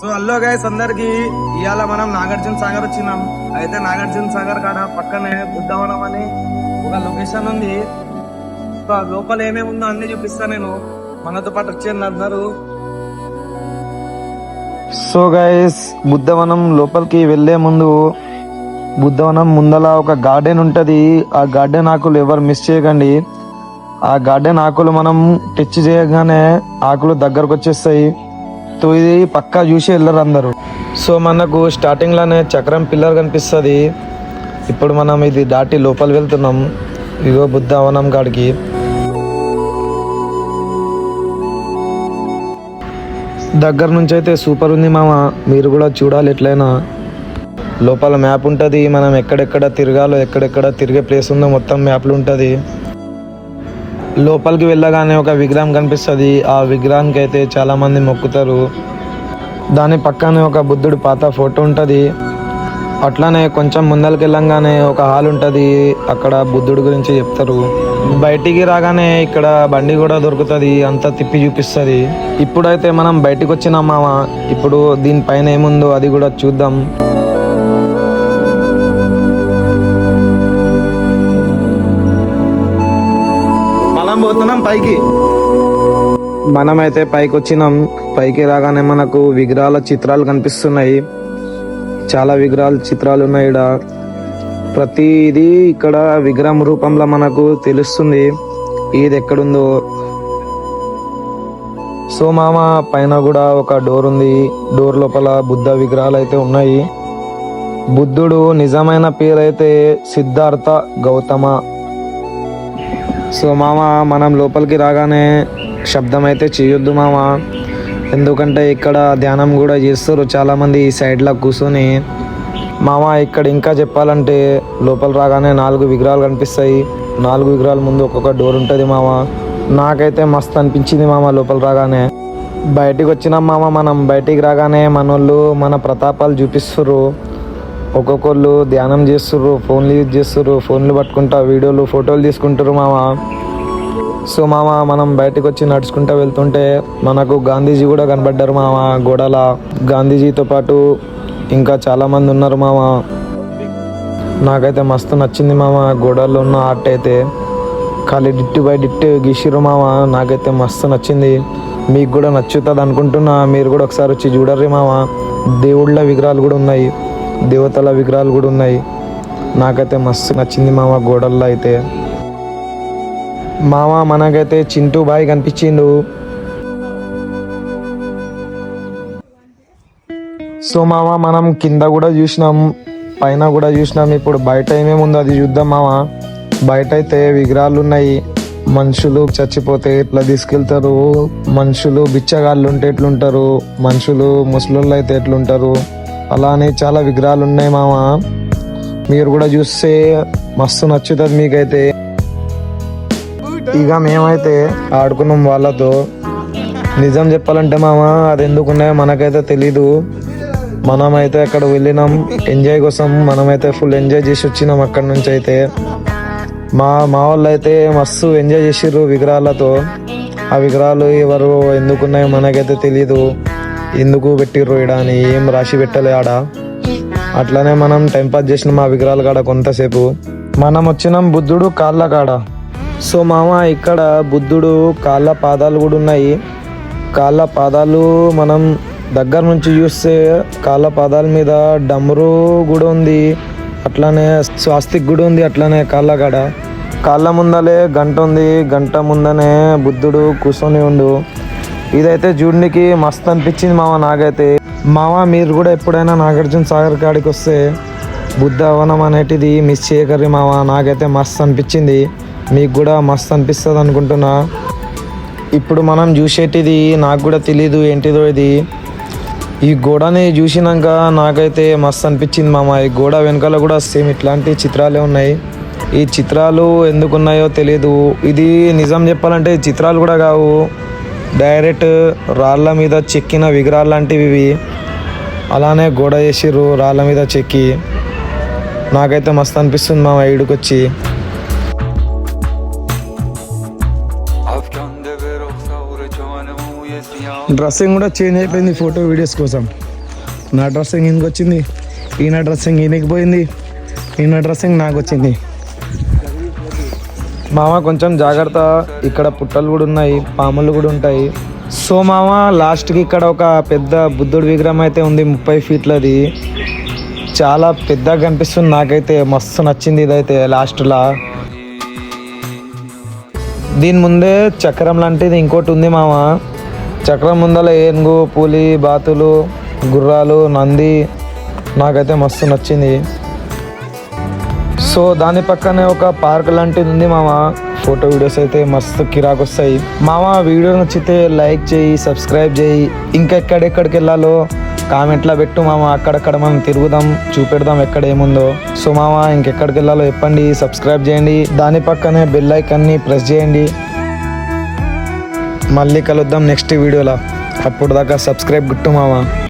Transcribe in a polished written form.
So hello guys అందరికి, ఇవాళ మనం నాగార్జున సాగర్ వచ్చినాం. అయితే నాగార్జున సాగర్ కాడ పక్కనే బుద్ధవనం అని ఒక లొకేషన్ ఉంది. సో లోపల ఏమేమి ఉందో అన్ని చూపిస్తా నేను. మనతో పాటు వచ్చేయండి అందరూ. సో గైస్, బుద్ధవనం లోపలికి వెళ్లే ముందు బుద్ధవనం ముందల ఒక గార్డెన్ ఉంటది. ఆ గార్డెన్ ఆకులు ఎవరు మిస్ చేయకండి. ఆ గార్డెన్ ఆకులు మనం టచ్ చేయగానే ఆకులు దగ్గరకు వచ్చేస్తాయి. సో ఇది పక్కా చూసి వెళ్ళరు అందరూ. సో మనకు స్టార్టింగ్ లోనే చక్రం పిల్లర్ కనిపిస్తుంది. ఇప్పుడు మనం ఇది దాటి లోపల వెళ్తున్నాం. ఇగో బుద్ధవనం కాడికి. దగ్గర నుంచి అయితే సూపర్ ఉంది మామ, మీరు కూడా చూడాలి ఎట్లయినా. లోపల మ్యాప్ ఉంటుంది, మనం ఎక్కడెక్కడ తిరగాలో ఎక్కడెక్కడ తిరిగే ప్లేస్ ఉందో మొత్తం మ్యాప్లు ఉంటుంది. లోపలికి వెళ్ళగానే ఒక విగ్రహం కనిపిస్తుంది. ఆ విగ్రహానికి అయితే చాలా మంది మొక్కుతారు. దాని పక్కనే ఒక బుద్ధుడి పాత ఫోటో ఉంటుంది. అట్లానే కొంచెం ముందరికి వెళ్ళంగానే ఒక హాల్ ఉంటుంది. అక్కడ బుద్ధుడి గురించి చెప్తారు. బయటికి రాగానే ఇక్కడ బండి కూడా దొరుకుతుంది, అంతా తిప్పి చూపిస్తుంది. ఇప్పుడైతే మనం బయటికి వచ్చినాం మామ. ఇప్పుడు దీనిపైన ఏముందో అది కూడా చూద్దాం. పోతున్నాం పైకి. మనమైతే పైకి వచ్చినాం. పైకి రాగానే మనకు విగ్రహాల చిత్రాలు కనిపిస్తున్నాయి. చాలా విగ్రహాల చిత్రాలు ఉన్నాయి ఇక్కడ. ప్రతిది ఇక్కడ విగ్రహం రూపంలో మనకు తెలుస్తుంది ఇది ఎక్కడుందో. సో మామ, పైన కూడా ఒక డోర్ ఉంది. డోర్ లోపల బుద్ధ విగ్రహాలు అయితే ఉన్నాయి. బుద్ధుడు నిజమైన పేరైతే సిద్ధార్థ గౌతమ. సో మామ, మనం లోపలికి రాగానే శబ్దం అయితే చేయొద్దు మామ, ఎందుకంటే ఇక్కడ ధ్యానం కూడా చేస్తారు చాలామంది ఈ సైడ్లో కూర్చొని. మామ ఇక్కడ ఇంకా చెప్పాలంటే లోపల రాగానే 4 విగ్రహాలు కనిపిస్తాయి. 4 విగ్రహాల ముందు ఒక్కొక్క డోర్ ఉంటుంది మామ. నాకైతే మస్తు అనిపించింది మామ లోపల రాగానే. బయటికి వచ్చినాం మామ. మనం బయటికి రాగానే మనోళ్ళు మన ప్రతాపాలు చూపిస్తుర్రు. ఒక్కొక్కళ్ళు ధ్యానం చేస్తుర్రు, ఫోన్లు యూజ్ చేస్తుర్రు. ఫోన్లు పట్టుకుంటా వీడియోలు ఫోటోలు తీసుకుంటారు మామ. సో మామ, మనం బయటకు వచ్చి నడుచుకుంటూ వెళ్తుంటే మనకు గాంధీజీ కూడా కనబడ్డారు మామ గోడల. గాంధీజీతో పాటు ఇంకా చాలామంది ఉన్నారు మామ. నాకైతే మస్తు నచ్చింది మామ గోడల్లో ఉన్న ఆర్ట్ అయితే. ఖాళీ డిట్టు బై డిట్టు గీసిరు మామ. నాకైతే మస్తు నచ్చింది. మీకు కూడా నచ్చుతుంది అనుకుంటున్నా. మీరు కూడా ఒకసారి వచ్చి చూడర్రి మామ. దేవుళ్ళ విగ్రహాలు కూడా ఉన్నాయి, దేవతల విగ్రహాలు కూడా ఉన్నాయి. నాకైతే మస్తు నచ్చింది మామ గోడల్లో అయితే. మామ, మనకైతే చింటూ బాయ్ కనిపించిండు. సో మామ, మనం కింద కూడా చూసినాం, పైన కూడా చూసినాం. ఇప్పుడు బయట ఏమేముందో అది చూద్దాం మామ. బయట అయితే విగ్రహాలు ఉన్నాయి. మనుషులు చచ్చిపోతే ఎట్లా తీసుకెళ్తారు, మనుషులు బిచ్చగాళ్ళు ఉంటే ఎట్లుంటారు, మనుషులు ముసలోళ్ళు అయితే ఎట్లుంటారు, అలానే చాలా విగ్రహాలు ఉన్నాయి మామ. మీరు కూడా చూస్తే మస్తు నచ్చుతుంది మీకైతే. ఇక మేమైతే ఆడుకున్నాం వాళ్ళతో. నిజం చెప్పాలంటే మామ, అది ఎందుకున్నాయో మనకైతే తెలీదు. మనమైతే అక్కడ వెళ్ళినాం ఎంజాయ్ కోసం. మనమైతే ఫుల్ ఎంజాయ్ చేసి వచ్చినాం అక్కడ నుంచి అయితే. మా వాళ్ళు అయితే మస్తు ఎంజాయ్ చేసిర్రు విగ్రహాలతో. ఆ విగ్రహాలు ఎవరు ఎందుకున్నాయో మనకైతే తెలీదు. ఎందుకు పెట్టిర్రు ఈడ అని ఏం రాసి పెట్టలే ఆడ. అట్లానే మనం టైంపాస్ చేసినాం ఆ విగ్రహాల కాడ కొంతసేపు. మనం వచ్చినాం బుద్ధుడు కాళ్ళ కాడ. సో మామ, ఇక్కడ బుద్ధుడు కాళ్ళ పాదాలు కూడా ఉన్నాయి. కాళ్ళ పాదాలు మనం దగ్గర నుంచి చూస్తే కాళ్ళ పాదాల మీద డమరు కూడా ఉంది, అట్లానే స్వాస్తిక్ కూడా ఉంది. అట్లానే కాళ్ళ కాడ కాళ్ళ ముందలే గంట ఉంది. గంట ముందనే బుద్ధుడు కూర్చొని ఉండు. ఇదైతే చూడడానికి మస్తు అనిపించింది మామ నాకైతే. మామ, మీరు కూడా ఎప్పుడైనా నాగార్జున సాగర్ కాడికి వస్తే బుద్ధవనం అనేటిది మిస్ చేయకర్రి మామ. నాకైతే మస్తు అనిపించింది, మీకు కూడా మస్తు అనిపిస్తుంది అనుకుంటున్నా. ఇప్పుడు మనం చూసేటిది నాకు కూడా తెలీదు ఏంటిదో ఇది. ఈ గోడని చూసినాక నాకైతే మస్తు అనిపించింది మామ. ఈ గోడ వెనకాల కూడా సేమ్ ఇట్లాంటి చిత్రాలే ఉన్నాయి. ఈ చిత్రాలు ఎందుకున్నాయో తెలీదు. ఇది నిజం చెప్పాలంటే చిత్రాలు కూడా కావు, డైరెక్ట్ రాళ్ళ మీద చెక్కిన విగ్రహాలు లాంటివి ఇవి. అలానే గోడ వేసిర్రు రాళ్ళ మీద చెక్కి. నాకైతే మస్తు అనిపిస్తుంది మా ఈడుకొచ్చి. డ్రెస్సింగ్ కూడా చేంజ్ అయిపోయింది ఫోటో వీడియోస్ కోసం. నా డ్రెస్సింగ్ ఇంటికి వచ్చింది, ఈయన డ్రెస్సింగ్ ఈయనకి పోయింది, ఈయన డ్రెస్సింగ్ నాకు వచ్చింది. మామ కొంచెం జాగ్రత్త, ఇక్కడ పుట్టలు కూడా ఉన్నాయి, పాములు కూడా ఉంటాయి. సో మామ లాస్ట్కి ఇక్కడ ఒక పెద్ద బుద్ధుడి విగ్రహం అయితే ఉంది, 30 ఫీట్లది. చాలా పెద్దగా కనిపిస్తుంది, నాకైతే మస్తు నచ్చింది ఇదైతే. లాస్ట్లా దీని ముందే చక్రం లాంటిది ఇంకోటి ఉంది మామ. చక్రం ముందల ఏనుగు, పులి, బాతులు, గుర్రాలు, నంది, నాకైతే మస్తు నచ్చింది. సో దాని పక్కనే ఒక పార్క్ లాంటిది ఉంది మామ. ఫోటో వీడియోస్ అయితే మస్తు కిరాకు వస్తాయి మామ. వీడియో నచ్చితే లైక్ చేయి, సబ్స్క్రైబ్ చేయి. ఇంకా ఎక్కడెక్కడికి వెళ్ళాలో కామెంట్లో పెట్టు మామ. అక్కడక్కడ మనం తిరుగుదాం, చూపెడదాం ఎక్కడ ఏముందో. సో మామ ఇంకెక్కడికి వెళ్ళాలో చెప్పండి, సబ్స్క్రైబ్ చేయండి. దాని పక్కనే బెల్ ఐకాన్ని ప్రెస్ చేయండి. మళ్ళీ కలుద్దాం నెక్స్ట్ వీడియోలో. అప్పుడు దాకా సబ్స్క్రైబ్ గుట్టు మామ.